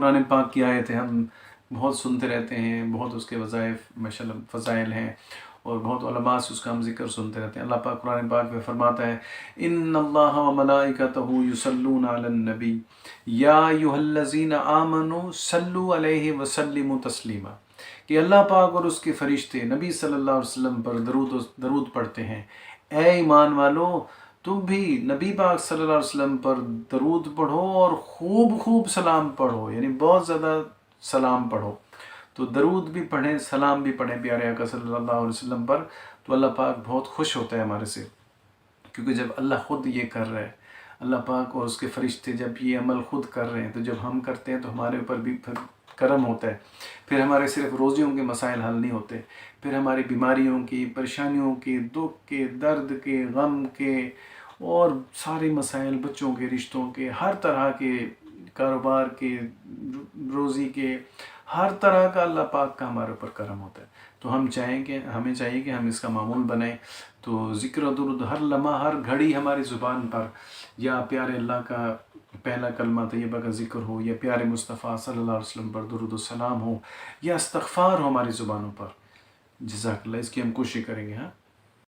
قرآن پاک کی آیتیں ہم بہت سنتے رہتے ہیں، بہت اس کے وظائف ماشاءاللہ فضائل ہیں، اور بہت علماء سے اس کا ہم ذکر سنتے رہتے ہیں۔ اللہ پاک قرآن پاک میں فرماتا ہے ان اللہ وملائکتہ یصلون علی النبی یا ایھا الذین آمنوا صلوا علیہ وسلموا تسلیما، کہ اللہ پاک اور اس کے فرشتے نبی صلی اللہ علیہ وسلم پر درود پڑھتے ہیں۔ اے ایمان والو، تم بھی نبی پاک صلی اللہ علیہ وسلم پر درود پڑھو اور خوب خوب سلام پڑھو، یعنی بہت زیادہ سلام پڑھو۔ تو درود بھی پڑھیں، سلام بھی پڑھیں پیارے آقا صلی اللہ علیہ وسلم پر، تو اللہ پاک بہت خوش ہوتا ہے ہمارے سے، کیونکہ جب اللہ خود یہ کر رہا ہے، اللہ پاک اور اس کے فرشتے جب یہ عمل خود کر رہے ہیں، تو جب ہم کرتے ہیں تو ہمارے اوپر بھی پھر کرم ہوتا ہے۔ پھر ہمارے صرف روزیوں کے مسائل حل نہیں ہوتے، پھر ہماری بیماریوں کی، پریشانیوں کی، دکھ کے، درد کے، غم کے، اور سارے مسائل، بچوں کے، رشتوں کے، ہر طرح کے، کاروبار کے، روزی کے، ہر طرح کا اللہ پاک کا ہمارے اوپر کرم ہوتا ہے۔ تو ہمیں چاہیے کہ ہم اس کا معمول بنائیں۔ تو ذکر و درود ہر لمحہ، ہر گھڑی ہماری زبان پر، یا پیارے اللہ کا پہلا کلمہ طیبہ کا ذکر ہو، یا پیارے مصطفیٰ صلی اللہ علیہ وسلم پر درود و سلام ہو، یا استغفار ہو ہماری زبانوں پر۔ جزاک اللہ، اس کی ہم کوشش کریں گے۔ ہاں